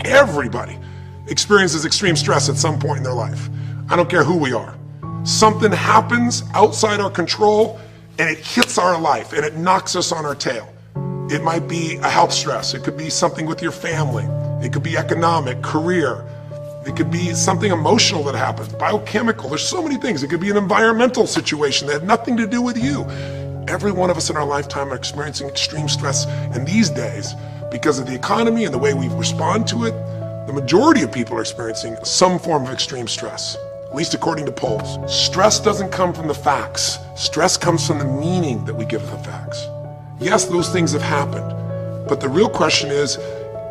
Everybody experiences extreme stress at some point in their life. I don't care who we are. Something happens outside our control and it hits our life and it knocks us on our tail. It might be a health stress. It could be something with your family. It could be economic, career. It could be something emotional that happens, biochemical. There's so many things. It could be an environmental situation that had nothing to do with you. Every one of us in our lifetime are experiencing extreme stress. And these days, because of the economy and the way we respond to it, the majority of people are experiencing some form of extreme stress, at least according to polls. Stress doesn't come from the facts. Stress comes from the meaning that we give to the facts. Yes, those things have happened, but the real question is,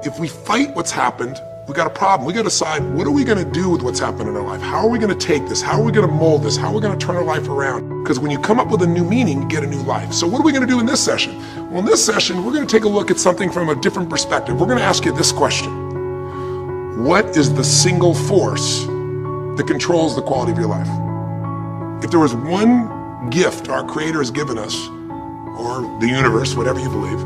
if we fight what's happened, we got a problem. We got to decide, what are we going to do with what's happened in our life? How are we going to take this? How are we going to mold this? How are we going to turn our life around? Because when you come up with a new meaning, you get a new life. So what are we going to do in this session? Well, in this session, we're going to take a look at something from a different perspective. We're going to ask you this question. What is the single force that controls the quality of your life? If there was one gift our Creator has given us, or the universe, whatever you believe,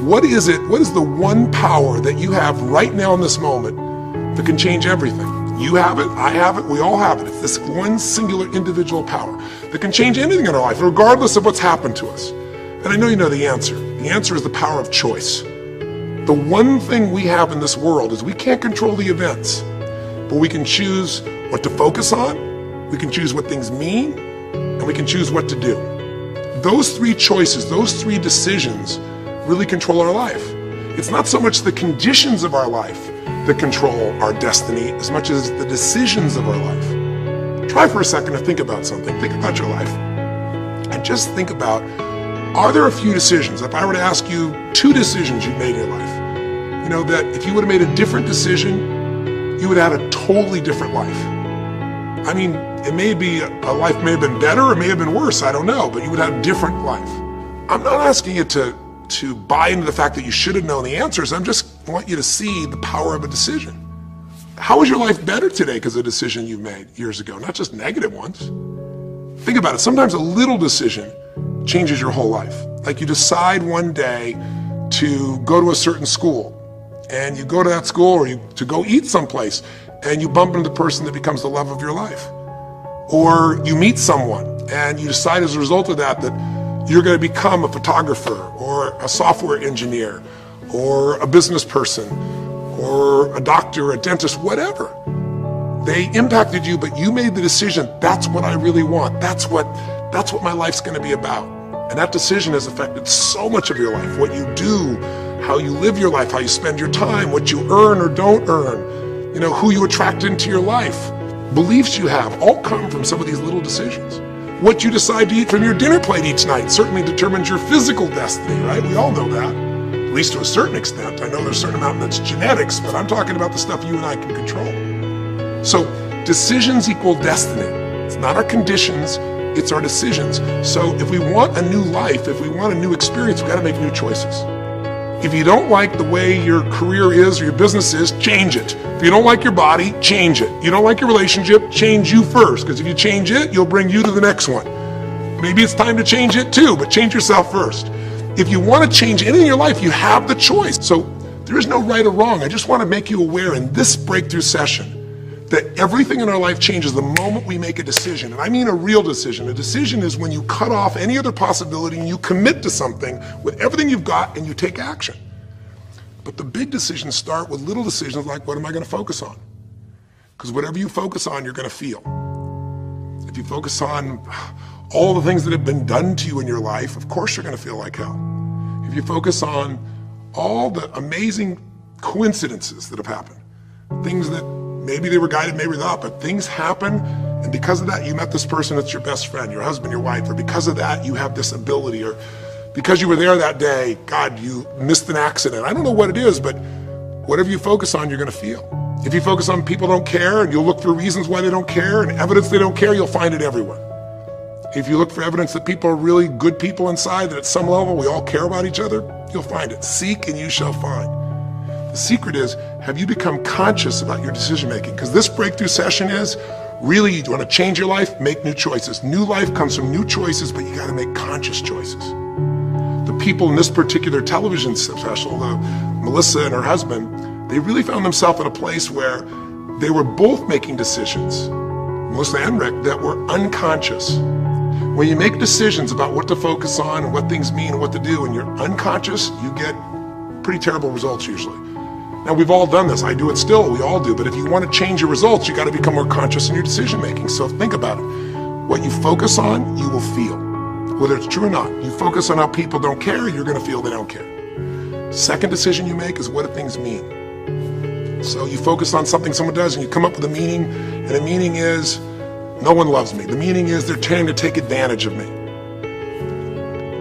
what is it? What is the one power that you have right now in this moment that can change everything? You have it, I have it, we all have it. It's this one singular individual power that can change anything in our life, regardless of what's happened to us. And I know you know the answer. The answer is the power of choice. The one thing we have in this world is we can't control the events, but we can choose what to focus on, we can choose what things mean, and we can choose what to do. Those three choices, those three decisions really control our life. It's not so much the conditions of our life that control our destiny as much as the decisions of our life. Try for a second to think about something. Think about your life. And just think about, are there a few decisions? If I were to ask you 2 decisions you've made in your life, you know, that if you would have made a different decision, you would have had a totally different life. I mean, it may be, a life may have been better, or it may have been worse, I don't know, but you would have a different life. I'm not asking you to buy into the fact that you should have known the answers. I just want you to see the power of a decision. How is your life better today because of a decision you made years ago, not just negative ones? Think about it. Sometimes a little decision changes your whole life. Like you decide one day to go to a certain school, and you go to that school, or to go eat someplace, and you bump into the person that becomes the love of your life. Or you meet someone, and you decide as a result of that you're going to become a photographer, or a software engineer, or a business person, or a doctor, a dentist, whatever. They impacted you, but you made the decision, that's what I really want. That's what my life's going to be about. And that decision has affected so much of your life. What you do, how you live your life, how you spend your time, what you earn or don't earn, you know, who you attract into your life. Beliefs you have all come from some of these little decisions. What you decide to eat from your dinner plate each night certainly determines your physical destiny, right? We all know that, at least to a certain extent. I know there's a certain amount that's genetics, but I'm talking about the stuff you and I can control. So decisions equal destiny. It's not our conditions, it's our decisions. So if we want a new life, if we want a new experience, we've got to make new choices. If you don't like the way your career is or your business is, change it. If you don't like your body, change it. You don't like your relationship, change you first, because if you change it, you'll bring you to the next one. Maybe it's time to change it too, but change yourself first. If you want to change anything in your life, you have the choice. So there is no right or wrong. I just want to make you aware in this breakthrough session that everything in our life changes the moment we make a decision. And I mean a real decision. A decision is when you cut off any other possibility and you commit to something with everything you've got and you take action. But the big decisions start with little decisions like, what am I going to focus on? Because whatever you focus on, you're going to feel. If you focus on all the things that have been done to you in your life, of course you're going to feel like hell. If you focus on all the amazing coincidences that have happened, things that maybe they were guided, maybe not, but things happen, and because of that, you met this person that's your best friend, your husband, your wife, or because of that, you have this ability, or because you were there that day, God, you missed an accident. I don't know what it is, but whatever you focus on, you're going to feel. If you focus on people don't care, and you'll look for reasons why they don't care, and evidence they don't care, you'll find it everywhere. If you look for evidence that people are really good people inside, that at some level we all care about each other, you'll find it. Seek and you shall find. The secret is, have you become conscious about your decision making? Because this breakthrough session is, really, you want to change your life, make new choices. New life comes from new choices, but you got to make conscious choices. The people in this particular television special, Melissa and her husband, they really found themselves in a place where they were both making decisions, Melissa and Rick, that were unconscious. When you make decisions about what to focus on and what things mean and what to do, and you're unconscious, you get pretty terrible results usually. Now, we've all done this. I do it still. We all do. But if you want to change your results, you got to become more conscious in your decision making. So think about it. What you focus on, you will feel. Whether it's true or not. You focus on how people don't care, you're going to feel they don't care. Second decision you make is what do things mean. So you focus on something someone does and you come up with a meaning, and the meaning is no one loves me. The meaning is they're trying to take advantage of me.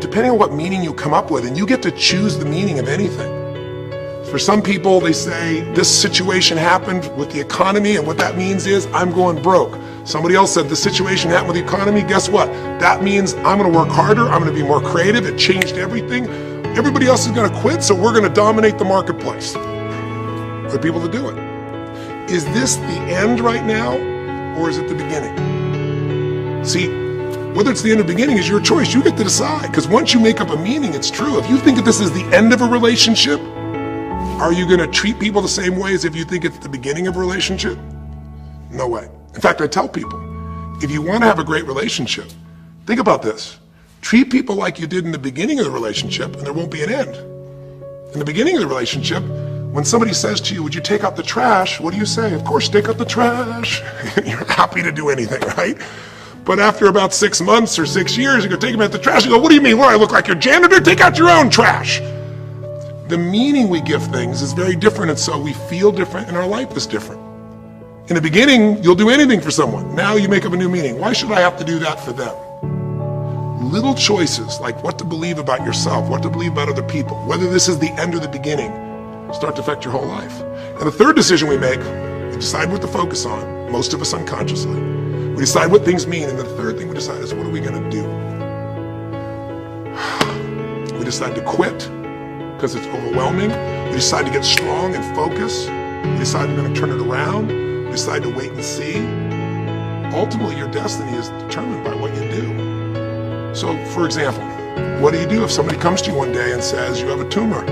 Depending on what meaning you come up with, and you get to choose the meaning of anything. For some people, they say this situation happened with the economy, and what that means is I'm going broke. Somebody else said the situation happened with the economy. Guess what? That means I'm going to work harder. I'm going to be more creative. It changed everything. Everybody else is going to quit, so we're going to dominate the marketplace. For people to do it. Is this the end right now, or is it the beginning? See, whether it's the end or beginning is your choice. You get to decide, because once you make up a meaning, it's true. If you think that this is the end of a relationship, are you going to treat people the same way as if you think it's the beginning of a relationship? No way. In fact, I tell people, if you want to have a great relationship, think about this. Treat people like you did in the beginning of the relationship, and there won't be an end. In the beginning of the relationship, when somebody says to you, would you take out the trash? What do you say? Of course, take out the trash. You're happy to do anything, right? But after about 6 months or 6 years, you go take them out the trash. You go, what do you mean? What, I look like your janitor? Take out your own trash. The meaning we give things is very different, and so we feel different, and our life is different. In the beginning, you'll do anything for someone. Now you make up a new meaning. Why should I have to do that for them? Little choices, like what to believe about yourself, what to believe about other people, whether this is the end or the beginning, start to affect your whole life. And the third decision we make, we decide what to focus on, most of us unconsciously. We decide what things mean, and the third thing we decide is what are we going to do? We decide to quit, because it's overwhelming. We decide to get strong and focus. We decide we're going to turn it around. We decide to wait and see. Ultimately, your destiny is determined by what you do. So, for example, what do you do if somebody comes to you one day and says you have a tumor?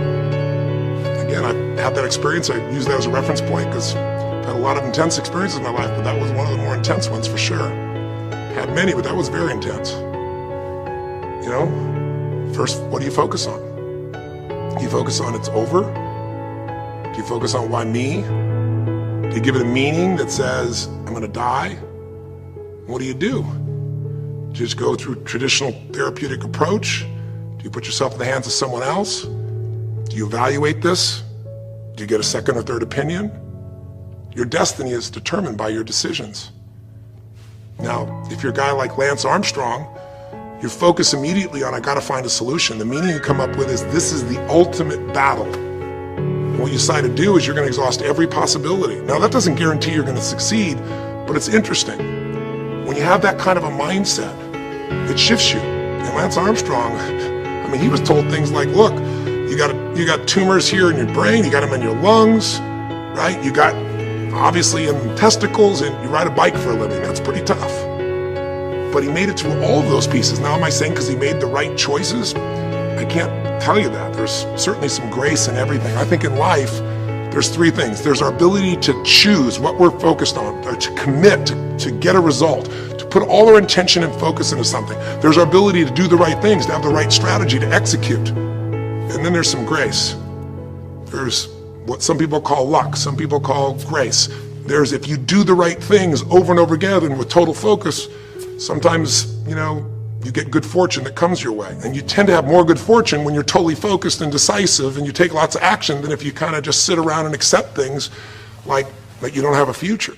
Again, I've had that experience. I use that as a reference point because I've had a lot of intense experiences in my life, but that was one of the more intense ones for sure. Had many, but that was very intense. You know, first, what do you focus on? Do you focus on it's over? Do you focus on why me? Do you give it a meaning that says, I'm going to die? What do? Do you just go through traditional therapeutic approach? Do you put yourself in the hands of someone else? Do you evaluate this? Do you get a second or third opinion? Your destiny is determined by your decisions. Now, if you're a guy like Lance Armstrong, you focus immediately on, I gotta find a solution. The meaning you come up with is, this is the ultimate battle. What you decide to do is you're gonna exhaust every possibility. Now that doesn't guarantee you're gonna succeed, but it's interesting. When you have that kind of a mindset, it shifts you. And Lance Armstrong, I mean, he was told things like, look, you got tumors here in your brain, you got them in your lungs, right? You got obviously in testicles, and you ride a bike for a living. That's pretty tough. But he made it through all of those pieces. Now, am I saying because he made the right choices? I can't tell you that. There's certainly some grace in everything. I think in life, there's three things. There's our ability to choose what we're focused on, or to commit, to get a result, to put all our intention and focus into something. There's our ability to do the right things, to have the right strategy, to execute. And then there's some grace. There's what some people call luck, some people call grace. There's if you do the right things over and over again and with total focus, sometimes, you know, you get good fortune that comes your way. And you tend to have more good fortune when you're totally focused and decisive and you take lots of action than if you kind of just sit around and accept things like that you don't have a future.